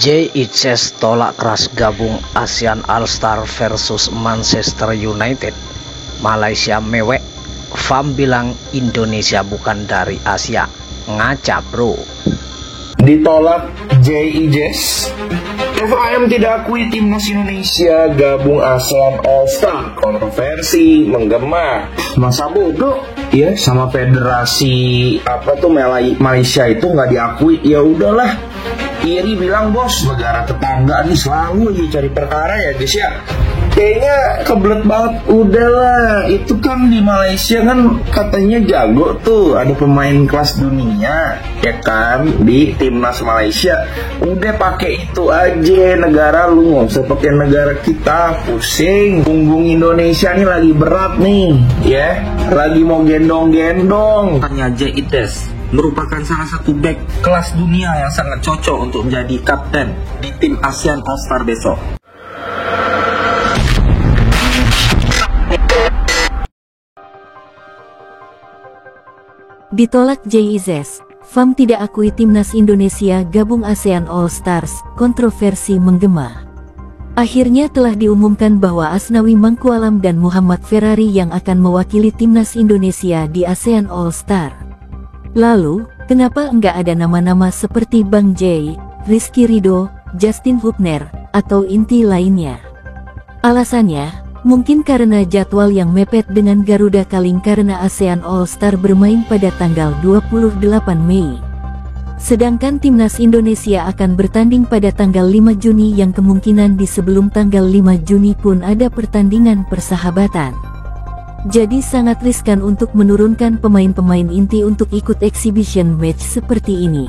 JICES tolak keras gabung ASEAN All-Star versus Manchester United. Malaysia mewek. FAM bilang Indonesia bukan dari Asia. Ngaca bro. Ditolak JICES. FIM tidak akui timnas Indonesia gabung ASEAN All-Star. Kontroversi menggema. Masa bodoh ya, sama federasi Malaysia itu nggak diakui. Ya udahlah. Iri bilang, bos, negara tetangga nih selalu aja cari perkara ya guys ya. Kayaknya kebelet banget. Udahlah, itu kan di Malaysia kan katanya jago tuh, ada pemain kelas dunia ya kan di timnas Malaysia. Udah pakai itu aja negara lu, nggak usah pakai negara kita. Pusing. Punggung Indonesia nih lagi berat nih ya, lagi mau gendong-gendong. Tanya JICES merupakan salah satu back kelas dunia yang sangat cocok untuk menjadi kapten di tim ASEAN All-Star besok. Ditolak JICES, FAM tidak akui timnas Indonesia gabung ASEAN All-Stars, kontroversi menggema. Akhirnya telah diumumkan bahwa Asnawi Mangkualam dan Muhammad Ferrari yang akan mewakili timnas Indonesia di ASEAN All-Star. Lalu, kenapa enggak ada nama-nama seperti Bang J, Rizky Ridho, Justin Hubner, atau inti lainnya? Alasannya, mungkin karena jadwal yang mepet dengan Garuda Kaling karena ASEAN All-Star bermain pada tanggal 28 Mei. Sedangkan timnas Indonesia akan bertanding pada tanggal 5 Juni yang kemungkinan di sebelum tanggal 5 Juni pun ada pertandingan persahabatan. Jadi sangat riskan untuk menurunkan pemain-pemain inti untuk ikut exhibition match seperti ini.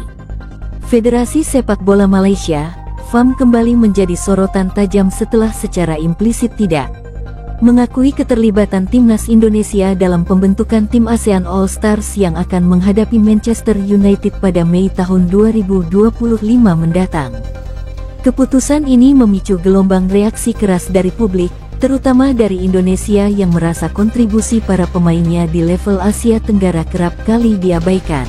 Federasi Sepak Bola Malaysia, FAM kembali menjadi sorotan tajam setelah secara implisit tidak mengakui keterlibatan timnas Indonesia dalam pembentukan tim ASEAN All-Stars yang akan menghadapi Manchester United pada Mei tahun 2025 mendatang. Keputusan ini memicu gelombang reaksi keras dari publik, terutama dari Indonesia yang merasa kontribusi para pemainnya di level Asia Tenggara kerap kali diabaikan.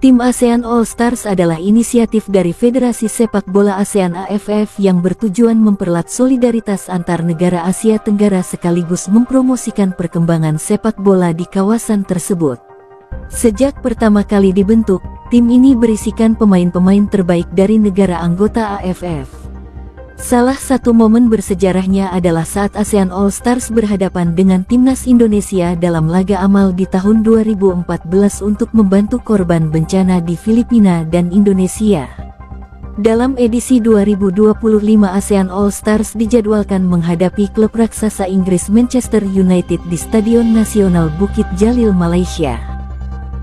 Tim ASEAN All-Stars adalah inisiatif dari Federasi Sepak Bola ASEAN AFF yang bertujuan mempererat solidaritas antar negara Asia Tenggara sekaligus mempromosikan perkembangan sepak bola di kawasan tersebut. Sejak pertama kali dibentuk, tim ini berisikan pemain-pemain terbaik dari negara anggota AFF. Salah satu momen bersejarahnya adalah saat ASEAN All-Stars berhadapan dengan timnas Indonesia dalam laga amal di tahun 2014 untuk membantu korban bencana di Filipina dan Indonesia. Dalam edisi 2025 ASEAN All-Stars dijadwalkan menghadapi klub raksasa Inggris Manchester United di Stadion Nasional Bukit Jalil, Malaysia.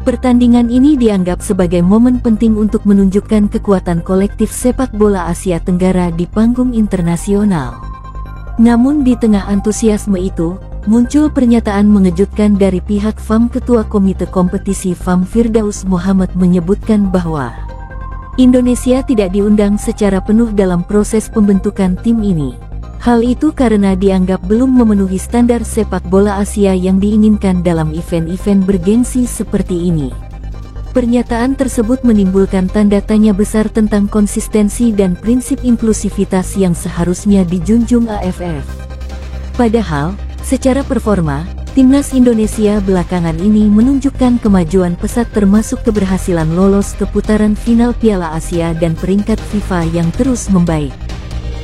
Pertandingan ini dianggap sebagai momen penting untuk menunjukkan kekuatan kolektif sepak bola Asia Tenggara di panggung internasional. Namun di tengah antusiasme itu, muncul pernyataan mengejutkan dari pihak FAM. Ketua Komite Kompetisi FAM Firdaus Muhammad menyebutkan bahwa Indonesia tidak diundang secara penuh dalam proses pembentukan tim ini. Hal itu karena dianggap belum memenuhi standar sepak bola Asia yang diinginkan dalam event-event bergengsi seperti ini. Pernyataan tersebut menimbulkan tanda tanya besar tentang konsistensi dan prinsip inklusivitas yang seharusnya dijunjung AFF. Padahal, secara performa, timnas Indonesia belakangan ini menunjukkan kemajuan pesat termasuk keberhasilan lolos ke putaran final Piala Asia dan peringkat FIFA yang terus membaik.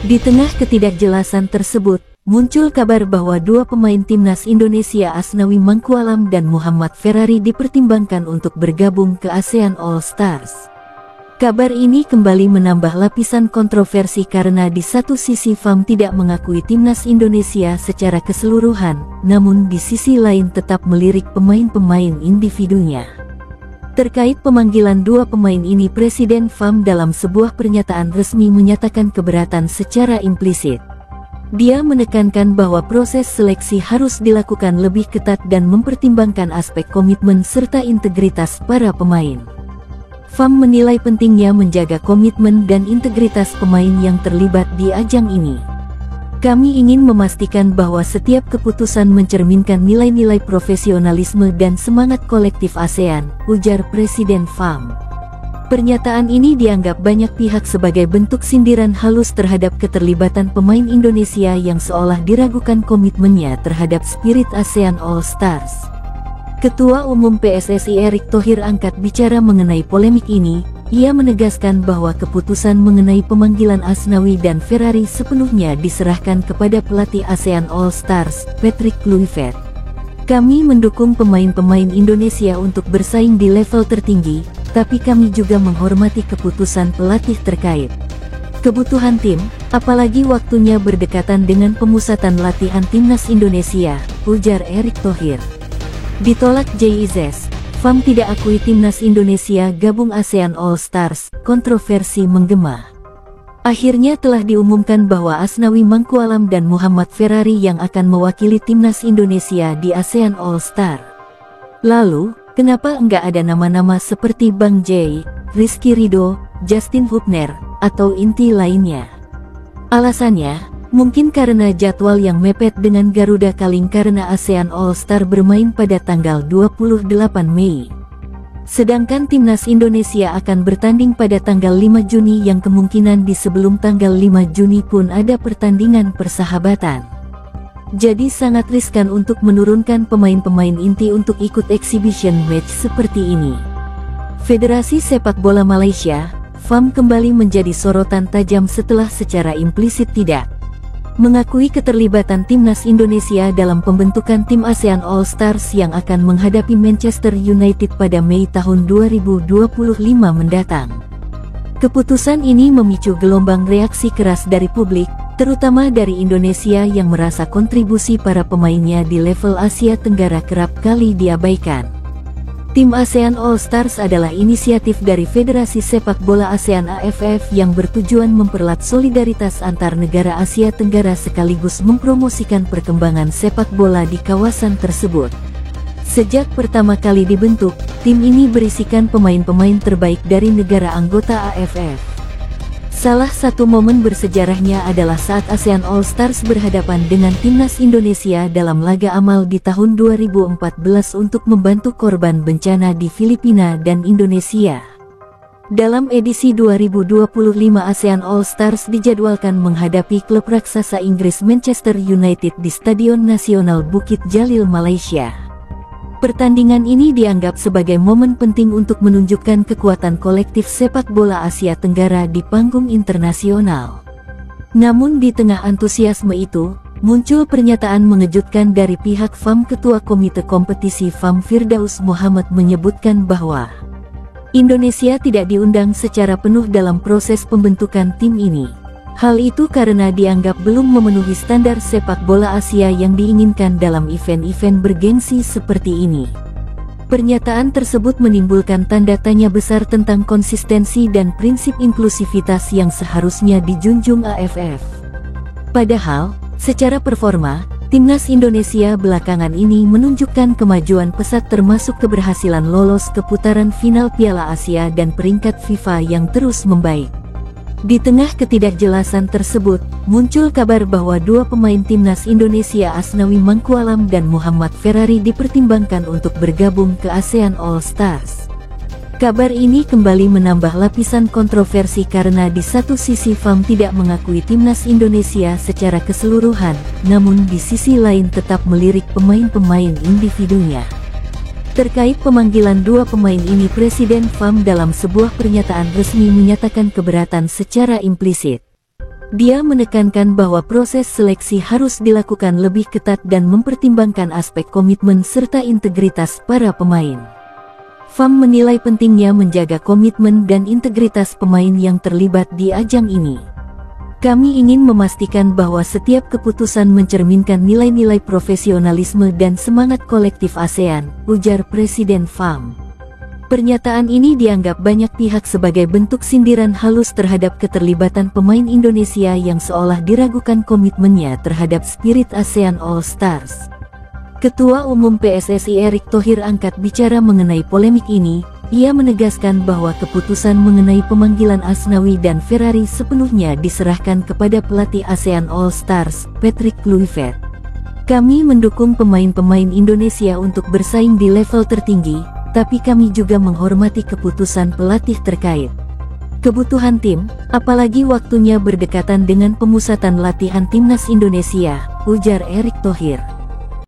Di tengah ketidakjelasan tersebut, muncul kabar bahwa dua pemain timnas Indonesia Asnawi Mangkualam dan Muhammad Ferrari dipertimbangkan untuk bergabung ke ASEAN All-Stars. Kabar ini kembali menambah lapisan kontroversi karena di satu sisi FAM tidak mengakui timnas Indonesia secara keseluruhan, namun di sisi lain tetap melirik pemain-pemain individunya. Terkait pemanggilan dua pemain ini, Presiden FAM dalam sebuah pernyataan resmi menyatakan keberatan secara implisit. Dia menekankan bahwa proses seleksi harus dilakukan lebih ketat dan mempertimbangkan aspek komitmen serta integritas para pemain. FAM menilai pentingnya menjaga komitmen dan integritas pemain yang terlibat di ajang ini. Kami ingin memastikan bahwa setiap keputusan mencerminkan nilai-nilai profesionalisme dan semangat kolektif ASEAN, ujar Presiden FAM. Pernyataan ini dianggap banyak pihak sebagai bentuk sindiran halus terhadap keterlibatan pemain Indonesia yang seolah diragukan komitmennya terhadap spirit ASEAN All Stars. Ketua Umum PSSI Erick Thohir angkat bicara mengenai polemik ini. Ia menegaskan bahwa keputusan mengenai pemanggilan Asnawi dan Ferrari sepenuhnya diserahkan kepada pelatih ASEAN All Stars, Patrick Kluivert. Kami mendukung pemain-pemain Indonesia untuk bersaing di level tertinggi, tapi kami juga menghormati keputusan pelatih terkait kebutuhan tim, apalagi waktunya berdekatan dengan pemusatan latihan timnas Indonesia, ujar Erick Thohir. Ditolak JIZS, FAM tidak akui timnas Indonesia gabung ASEAN All Stars, kontroversi menggema. Akhirnya telah diumumkan bahwa Asnawi Mangkualam dan Muhammad Ferrari yang akan mewakili timnas Indonesia di ASEAN All Star. Lalu, kenapa enggak ada nama-nama seperti Bang J, Rizky Ridho, Justin Hubner, atau inti lainnya? Alasannya, mungkin karena jadwal yang mepet dengan Garuda Kaling karena ASEAN All Star bermain pada tanggal 28 Mei. Sedangkan timnas Indonesia akan bertanding pada tanggal 5 Juni yang kemungkinan di sebelum tanggal 5 Juni pun ada pertandingan persahabatan. Jadi sangat riskan untuk menurunkan pemain-pemain inti untuk ikut exhibition match seperti ini. Federasi Sepak Bola Malaysia, FAM kembali menjadi sorotan tajam setelah secara implisit tidak mengakui keterlibatan timnas Indonesia dalam pembentukan tim ASEAN All Stars yang akan menghadapi Manchester United pada Mei tahun 2025 mendatang. Keputusan ini memicu gelombang reaksi keras dari publik, terutama dari Indonesia yang merasa kontribusi para pemainnya di level Asia Tenggara kerap kali diabaikan. Tim ASEAN All Stars adalah inisiatif dari Federasi Sepak Bola ASEAN AFF yang bertujuan mempererat solidaritas antar negara Asia Tenggara sekaligus mempromosikan perkembangan sepak bola di kawasan tersebut. Sejak pertama kali dibentuk, tim ini berisikan pemain-pemain terbaik dari negara anggota AFF. Salah satu momen bersejarahnya adalah saat ASEAN All Stars berhadapan dengan timnas Indonesia dalam laga amal di tahun 2014 untuk membantu korban bencana di Filipina dan Indonesia. Dalam edisi 2025 ASEAN All Stars dijadwalkan menghadapi klub raksasa Inggris Manchester United di Stadion Nasional Bukit Jalil, Malaysia. Pertandingan ini dianggap sebagai momen penting untuk menunjukkan kekuatan kolektif sepak bola Asia Tenggara di panggung internasional. Namun di tengah antusiasme itu, muncul pernyataan mengejutkan dari pihak FAM. Ketua Komite Kompetisi FAM Firdaus Muhammad menyebutkan bahwa Indonesia tidak diundang secara penuh dalam proses pembentukan tim ini. Hal itu karena dianggap belum memenuhi standar sepak bola Asia yang diinginkan dalam event-event bergengsi seperti ini. Pernyataan tersebut menimbulkan tanda tanya besar tentang konsistensi dan prinsip inklusivitas yang seharusnya dijunjung AFF. Padahal, secara performa, timnas Indonesia belakangan ini menunjukkan kemajuan pesat termasuk keberhasilan lolos ke putaran final Piala Asia dan peringkat FIFA yang terus membaik. Di tengah ketidakjelasan tersebut, muncul kabar bahwa dua pemain timnas Indonesia Asnawi Mangkualam dan Muhammad Ferrari dipertimbangkan untuk bergabung ke ASEAN All Stars. Kabar ini kembali menambah lapisan kontroversi karena di satu sisi FAM tidak mengakui timnas Indonesia secara keseluruhan, namun di sisi lain tetap melirik pemain-pemain individunya. Terkait pemanggilan dua pemain ini, Presiden FAM dalam sebuah pernyataan resmi menyatakan keberatan secara implisit. Dia menekankan bahwa proses seleksi harus dilakukan lebih ketat dan mempertimbangkan aspek komitmen serta integritas para pemain. FAM menilai pentingnya menjaga komitmen dan integritas pemain yang terlibat di ajang ini. Kami ingin memastikan bahwa setiap keputusan mencerminkan nilai-nilai profesionalisme dan semangat kolektif ASEAN, ujar Presiden FAM. Pernyataan ini dianggap banyak pihak sebagai bentuk sindiran halus terhadap keterlibatan pemain Indonesia yang seolah diragukan komitmennya terhadap spirit ASEAN All Stars. Ketua Umum PSSI Erick Thohir angkat bicara mengenai polemik ini. Ia menegaskan bahwa keputusan mengenai pemanggilan Asnawi dan Ferrari sepenuhnya diserahkan kepada pelatih ASEAN All Stars, Patrick Kluivert. Kami mendukung pemain-pemain Indonesia untuk bersaing di level tertinggi, tapi kami juga menghormati keputusan pelatih terkait kebutuhan tim, apalagi waktunya berdekatan dengan pemusatan latihan timnas Indonesia, ujar Erick Thohir.